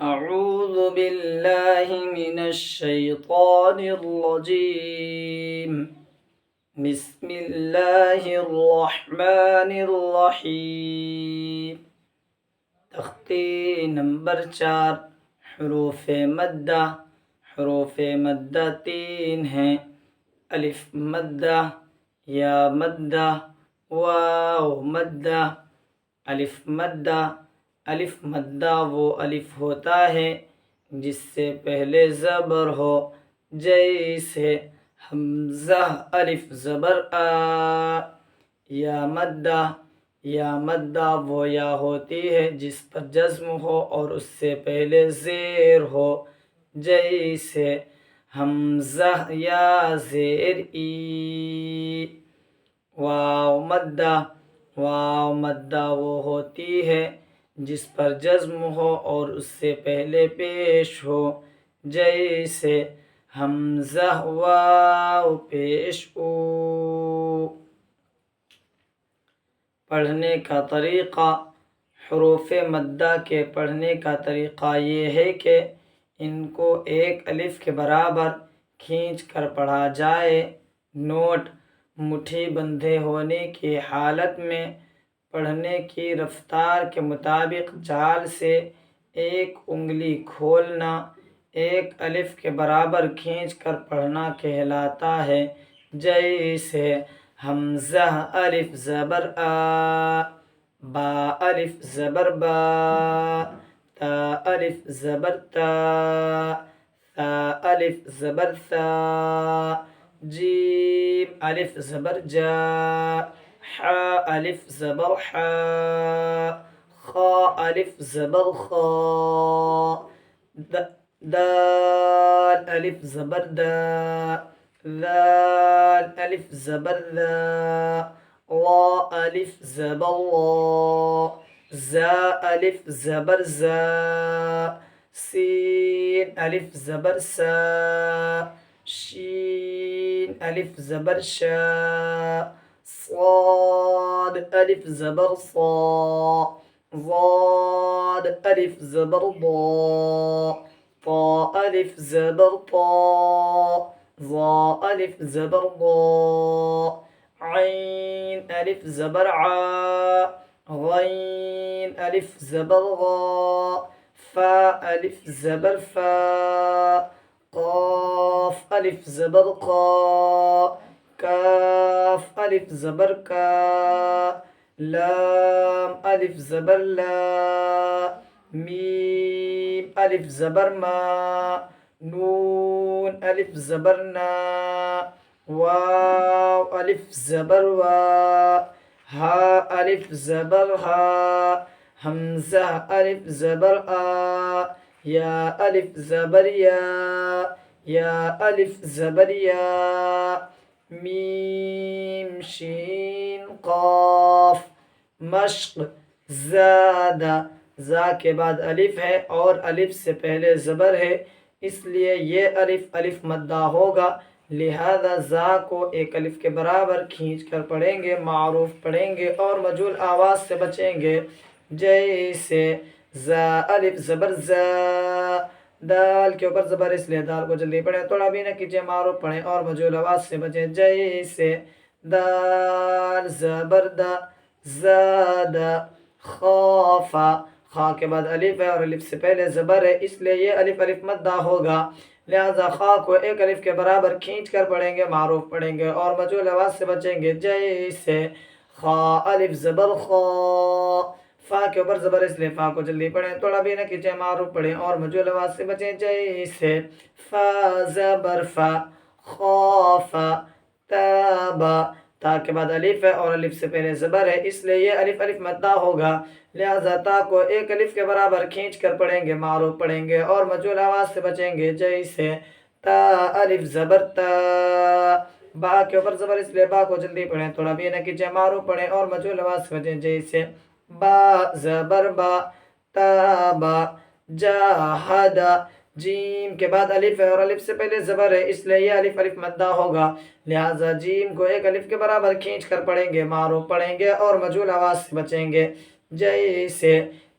أعوذ بالله من الشيطان الرجيم بسم الله الرحمن الرحيم تختی نمبر 4 حروف مدہ حروف مدہ 3 ہیں الف مدہ یا مدہ واو مدہ الف مدہ وہ الف ہوتا ہے جس سے پہلے زبر ہو جیسے حمزہ الف زبر آ یا مدہ وہ یا ہوتی ہے جس پر جزم ہو اور اس سے پہلے زیر ہو جیسے حمزہ یا زیر ای واو مدہ وہ ہوتی ہے جس پر جزم ہو اور اس سے پہلے پیش ہو جیسے حمزہ واو پیش او پڑھنے کا طریقہ حروف مدہ کے پڑھنے کا طریقہ یہ ہے کہ ان کو ایک الف کے برابر کھینچ کر پڑھا جائے نوٹ مٹھی بندھے ہونے کی حالت میں پڑھنے کی رفتار کے مطابق جال سے ایک انگلی کھولنا ایک الف کے برابر کھینچ کر پڑھنا کہلاتا ہے جیسے حمزہ الف زبر آ با الف زبر با تا الف زبر تا ثا الف زبر ثا جیم الف زبر جا حا الف زبر حا خا الف زبر خا دال الف زبر دا ذال الف زبر ذا را الف زبر را زا الف زبر زا سین الف زبر سا شین الف زبر شا صاد الف زبر صا ضاد الف زبر ضا طا الف زبر طا ظا الف زبر ضا عین الف زبر عا غین الف زبر غا فا الف زبر فا قاف الف زبر قا کاف الف زبر کا لام الف زبر لا میم الف زبر ما نون الف زبر نا واو الف زبر وا ہا الف زبر ہا حمزہ الف زبر آ یا الف زبر یا الف زبر یا میم شین قاف مشق زادہ زا کے بعد الف ہے اور الف سے پہلے زبر ہے اس لیے یہ الف مدہ ہوگا لہذا زا کو ایک الف کے برابر کھینچ کر پڑھیں گے معروف پڑھیں گے اور مجھول آواز سے بچیں گے جیسے زا الف زبر زا دال کے اوپر زبر اس لیے دال کو جلدی پڑھیں تھوڑا بھی نہ کیجیے معروف پڑھیں اور مجھول آواز سے بچیں جیسے دال زبر دا زادہ خوفا خا کے بعد الف ہے اور الف سے پہلے زبر ہے اس لیے یہ الف مدہ ہوگا لہذا خا کو ایک الف کے برابر کھینچ کر پڑھیں گے معروف پڑھیں گے اور مجھول آواز سے بچیں گے جیسے خا الف زبر خا فا کے اوپر زبر اس لیے فا کو جلدی پڑھیں تھوڑا بھی نہ کیجیے معروف پڑھیں اور مجھول آواز سے بچیں جیسے فا زبر فا خوفا تابا تا کے بعد الف ہے اور الف سے پہلے زبر ہے اس لیے یہ الف مدہ ہوگا لہذا تا کو ایک الف کے برابر کھینچ کر پڑھیں گے معروف پڑھیں گے اور مجھول آواز سے بچیں گے جیسے تا الف زبر تا با کے اوپر زبر اس لیے با کو جلدی پڑھیں تھوڑا بھی نہ کیجیے معروف پڑھیں اور مجھول آواز سے بچیں جیسے با زبر با تابا جاہدا جیم کے بعد الف ہے اور الف سے پہلے زبر ہے اس لیے یہ الف مدہ ہوگا لہذا جیم کو ایک الف کے برابر کھینچ کر پڑھیں گے معروف پڑھیں گے اور مجھول آواز سے بچیں گے جیسے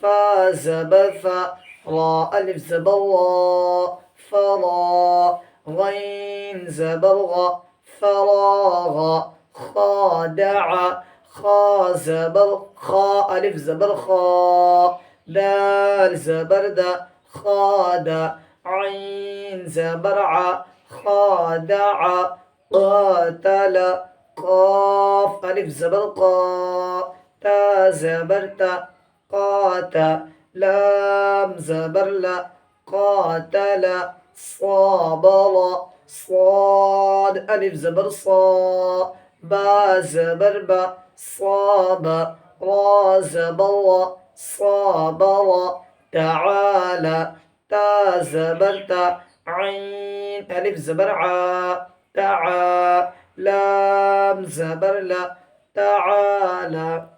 فا زبر فا. را ألف زبر را، فرا. غين زبر غ، فراغ. خادع، خا زبر خا ألف زبر خا. دال زبر دا، خادع. عين زبر ع، خادع. قاتل، قاف ألف زبر قا. تا زبر تا، قاتا. لام زبر لا، قاتل. صابر، صاد ألف زبر صا. با زبر با، صاب. را زبر را، صابر. تعالى، تا زبر تا. عين ألف زبر ع، تعا. لام زبر لا، تعالى.